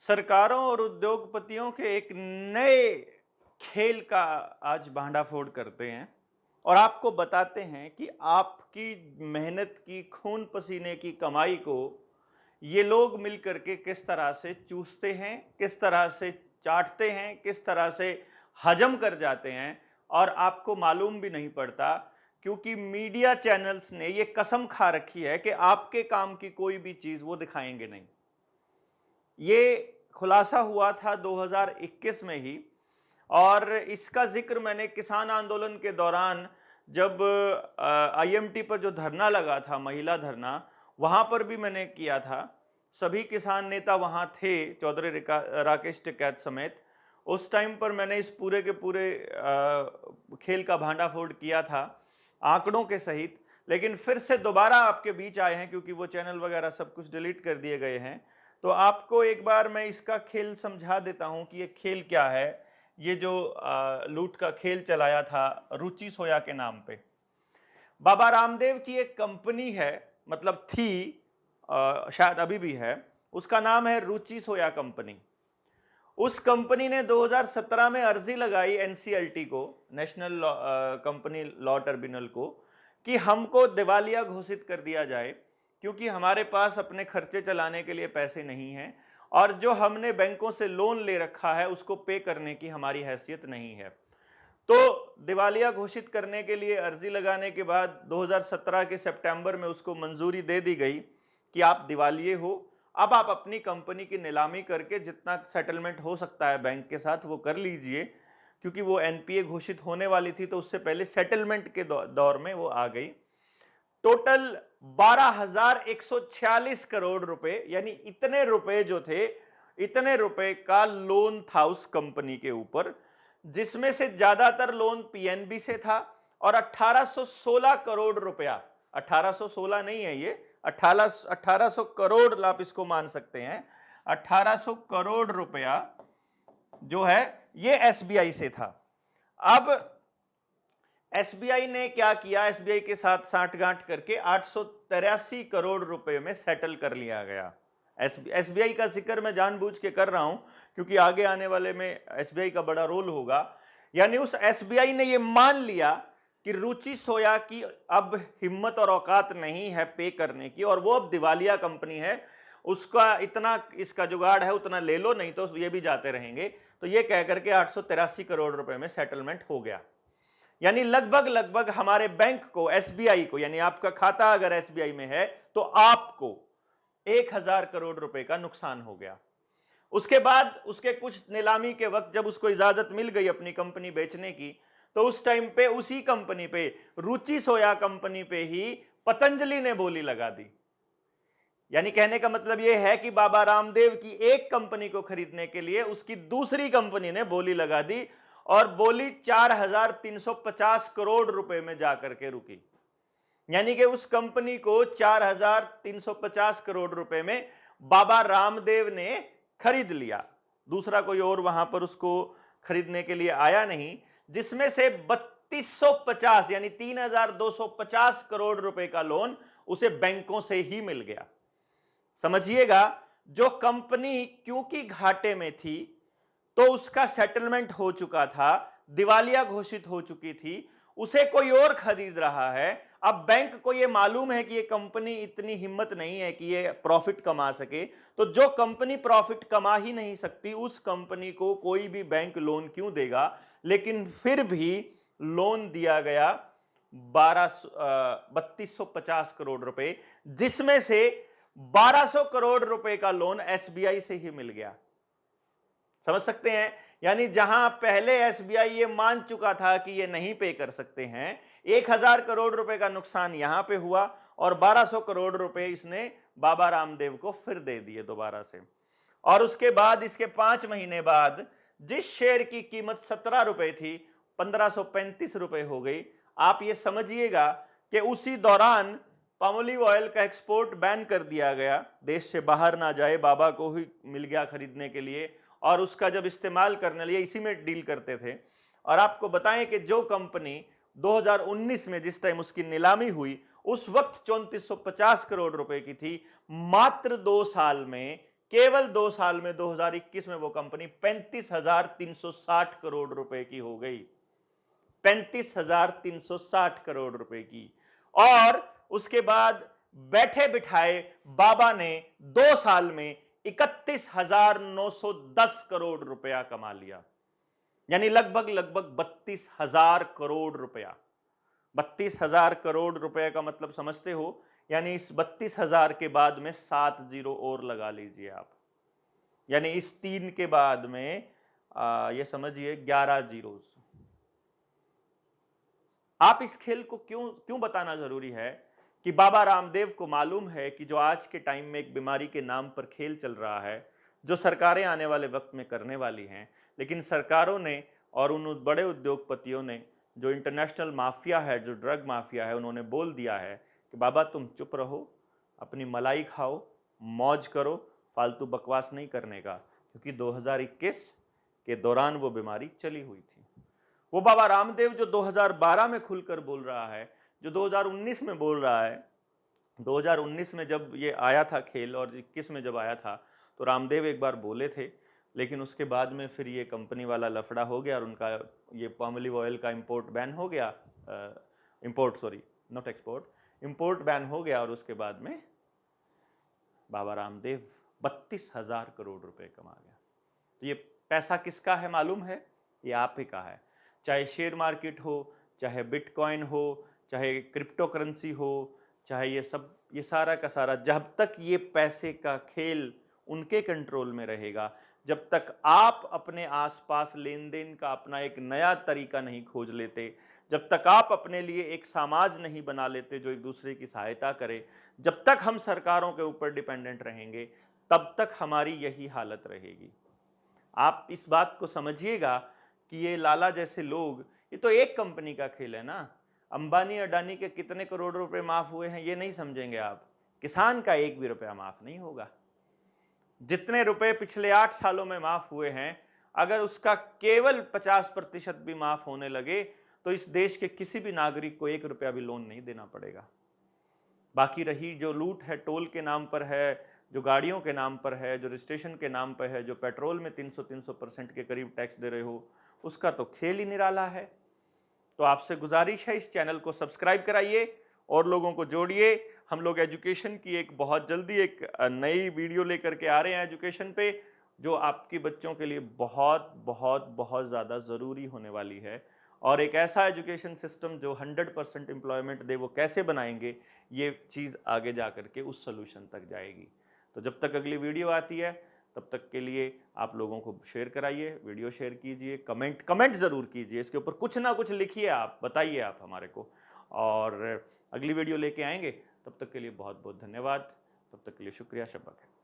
सरकारों और उद्योगपतियों के एक नए खेल का आज भांडाफोड़ करते हैं और आपको बताते हैं कि आपकी मेहनत की खून पसीने की कमाई को ये लोग मिलकर के किस तरह से चूसते हैं, किस तरह से चाटते हैं, किस तरह से हजम कर जाते हैं और आपको मालूम भी नहीं पड़ता क्योंकि मीडिया चैनल्स ने ये कसम खा रखी है कि आपके काम की कोई भी चीज वो दिखाएंगे नहीं। ये खुलासा हुआ था 2021 में ही और इसका जिक्र मैंने किसान आंदोलन के दौरान जब आईएमटी पर जो धरना लगा था, महिला धरना, वहां पर भी मैंने किया था। सभी किसान नेता वहां थे, चौधरी राकेश टिकैत समेत। उस टाइम पर मैंने इस पूरे के पूरे खेल का भांडाफोड़ किया था, आंकड़ों के सहित। लेकिन फिर से दोबारा आपके बीच आए हैं क्योंकि वो चैनल वगैरह सब कुछ डिलीट कर दिए गए हैं। तो आपको एक बार मैं इसका खेल समझा देता हूं कि ये खेल क्या है। ये जो लूट का खेल चलाया था रुचि सोया के नाम पे, बाबा रामदेव की एक कंपनी है, मतलब थी, शायद अभी भी है। उसका नाम है रुचि सोया कंपनी। उस कंपनी ने 2017 में अर्जी लगाई एनसीएलटी को, नेशनल कंपनी लॉ ट्रिब्यूनल को, कि हमको दिवालिया घोषित कर दिया जाए क्योंकि हमारे पास अपने खर्चे चलाने के लिए पैसे नहीं हैं और जो हमने बैंकों से लोन ले रखा है उसको पे करने की हमारी हैसियत नहीं है। तो दिवालिया घोषित करने के लिए अर्जी लगाने के बाद 2017 के सितंबर में उसको मंजूरी दे दी गई कि आप दिवालिये हो। अब आप अपनी कंपनी की नीलामी करके जितना सेटलमेंट हो सकता है बैंक के साथ वो कर लीजिए, क्योंकि वो एनपीए घोषित होने वाली थी तो उससे पहले सेटलमेंट के दौर में वो आ गई। टोटल 12,146 करोड़ रुपए, यानी इतने रुपए जो थे, इतने रुपए का लोन था उस कंपनी के ऊपर, जिसमें से ज्यादातर लोन पीएनबी से था और 1816 करोड़ रुपया, 1816 नहीं है ये, 1800 करोड़ आप इसको मान सकते हैं, 1800 करोड़ रुपया जो है ये एसबीआई से था। अब एसबीआई ने क्या किया, एसबीआई के साथ साठगांठ करके 883 करोड़ रुपए में सेटल कर लिया गया। एसबीआई का जिक्र मैं जानबूझ के कर रहा हूं क्योंकि आगे आने वाले में एसबीआई का बड़ा रोल होगा। यानी उस एसबीआई ने यह मान लिया कि रुचि सोया की अब हिम्मत और औकात नहीं है पे करने की और वो अब दिवालिया कंपनी है, उसका इतना इसका जुगाड़ है उतना ले लो, नहीं तो ये भी जाते रहेंगे। तो ये कहकर के 883 करोड़ रुपए में सेटलमेंट हो गया। यानी लगभग लगभग हमारे बैंक को, एसबीआई को, यानी आपका खाता अगर एसबीआई में है तो आपको 1,000 करोड़ रुपए का नुकसान हो गया। उसके बाद उसके कुछ नीलामी के वक्त जब उसको इजाजत मिल गई अपनी कंपनी बेचने की, तो उस टाइम पे उसी कंपनी पे, रुचि सोया कंपनी पे ही पतंजलि ने बोली लगा दी। यानी कहने का मतलब यह है कि बाबा रामदेव की एक कंपनी को खरीदने के लिए उसकी दूसरी कंपनी ने बोली लगा दी और बोली 4,350 करोड़ रुपए में जाकर के रुकी। यानी कि उस कंपनी को 4,350 करोड़ रुपए में बाबा रामदेव ने खरीद लिया, दूसरा कोई और वहां पर उसको खरीदने के लिए आया नहीं, जिसमें से 3,250 यानी 3,250 करोड़ रुपए का लोन उसे बैंकों से ही मिल गया। समझिएगा, जो कंपनी क्योंकि घाटे में थी तो उसका सेटलमेंट हो चुका था, दिवालिया घोषित हो चुकी थी, उसे कोई और खरीद रहा है। अब बैंक को यह मालूम है कि यह कंपनी इतनी हिम्मत नहीं है कि यह प्रॉफिट कमा सके, तो जो कंपनी प्रॉफिट कमा ही नहीं सकती उस कंपनी को कोई भी बैंक लोन क्यों देगा। लेकिन फिर भी लोन दिया गया 3,250 करोड़ रुपए, जिसमें से 1,200 करोड़ रुपए का लोन एसबीआई से ही मिल गया। समझ सकते हैं, यानी जहां पहले एसबीआई ये मान चुका था कि ये नहीं पे कर सकते हैं, 1,000 करोड़ रुपए का नुकसान यहां पे हुआ और 1,200 करोड़ रुपए इसने बाबा रामदेव को फिर दे दिए दोबारा से। और उसके बाद इसके 5 महीने बाद जिस शेयर की कीमत 17 रुपए थी, 1,535 रुपए हो गई। आप ये समझिएगा कि उसी दौरान पामोलिव ऑयल का एक्सपोर्ट बैन कर दिया गया, देश से बाहर ना जाए, बाबा को ही मिल गया खरीदने के लिए और उसका जब इस्तेमाल करने लिए इसी में डील करते थे। और आपको बताएं कि जो कंपनी 2019 में जिस टाइम उसकी नीलामी हुई उस वक्त 3,450 करोड़ रुपए की थी, मात्र 2 साल में केवल 2 साल में 2021 में वो कंपनी 35,360 करोड़ रुपए की हो गई। 35,360 करोड़ रुपए की। और उसके बाद बैठे बिठाए बाबा ने 2 साल में 31,910 करोड़ रुपया कमा लिया, यानी लगभग 32,000 करोड़ रुपया। 32,000 करोड़ रुपए का मतलब समझते हो, यानी इस 32,000 के बाद में 7 जीरो और लगा लीजिए आप, यानी इस 3 के बाद में ये समझिए 11 जीरोस। आप इस खेल को क्यों बताना जरूरी है कि बाबा रामदेव को मालूम है कि जो आज के टाइम में एक बीमारी के नाम पर खेल चल रहा है, जो सरकारें आने वाले वक्त में करने वाली हैं, लेकिन सरकारों ने और उन बड़े उद्योगपतियों ने, जो इंटरनेशनल माफिया है, जो ड्रग माफिया है, उन्होंने बोल दिया है कि बाबा तुम चुप रहो, अपनी मलाई खाओ, मौज करो, फालतू बकवास नहीं करने का, क्योंकि 2021 के दौरान वो बीमारी चली हुई थी। वो बाबा रामदेव जो 2012 में खुलकर बोल रहा है, जो 2019 में बोल रहा है, 2019 में जब ये आया था खेल और 21 में जब आया था तो रामदेव एक बार बोले थे, लेकिन उसके बाद में फिर ये कंपनी वाला लफड़ा हो गया और उनका ये पामोलिव ऑयल का इंपोर्ट बैन हो गया, इंपोर्ट बैन हो गया, और उसके बाद में बाबा रामदेव 32,000 करोड़ रुपए कमा गया। तो ये पैसा किसका है मालूम है? ये आप ही का है। चाहे शेयर मार्केट हो, चाहे बिटकॉइन हो, चाहे क्रिप्टो करेंसी हो, चाहे ये सारा का सारा, जब तक ये पैसे का खेल उनके कंट्रोल में रहेगा, जब तक आप अपने आसपास लेन देन का अपना एक नया तरीका नहीं खोज लेते, जब तक आप अपने लिए एक समाज नहीं बना लेते जो एक दूसरे की सहायता करे, जब तक हम सरकारों के ऊपर डिपेंडेंट रहेंगे, तब तक हमारी यही हालत रहेगी। आप इस बात को समझिएगा कि ये लाला जैसे लोग, ये तो एक कंपनी का खेल है ना। अंबानी अडानी के कितने करोड़ रुपए माफ हुए हैं ये नहीं समझेंगे आप। किसान का एक भी रुपया माफ नहीं होगा। जितने रुपए पिछले 8 सालों में माफ हुए हैं, अगर उसका केवल 50% भी माफ होने लगे तो इस देश के किसी भी नागरिक को 1 रुपया भी लोन नहीं देना पड़ेगा। बाकी रही जो लूट है, टोल के नाम पर है, जो गाड़ियों के नाम पर है, जो रजिस्ट्रेशन के नाम पर है, जो पेट्रोल में 300% के करीब टैक्स दे रहे हो, उसका तो खेल ही निराला है। तो आपसे गुजारिश है, इस चैनल को सब्सक्राइब कराइए और लोगों को जोड़िए। हम लोग एजुकेशन की एक बहुत जल्दी एक नई वीडियो लेकर के आ रहे हैं एजुकेशन पे, जो आपके बच्चों के लिए बहुत बहुत बहुत ज़्यादा ज़रूरी होने वाली है। और एक ऐसा एजुकेशन सिस्टम जो 100% एम्प्लॉयमेंट दे, वो कैसे बनाएंगे, ये चीज़ आगे जा करके उस सोल्यूशन तक जाएगी। तो जब तक अगली वीडियो आती है, तब तक के लिए आप लोगों को शेयर कराइए, वीडियो शेयर कीजिए, कमेंट ज़रूर कीजिए, इसके ऊपर कुछ ना कुछ लिखिए, आप बताइए आप हमारे को, और अगली वीडियो लेके आएंगे। तब तक के लिए बहुत बहुत धन्यवाद। तब तक के लिए शुक्रिया, शब्बा खैर।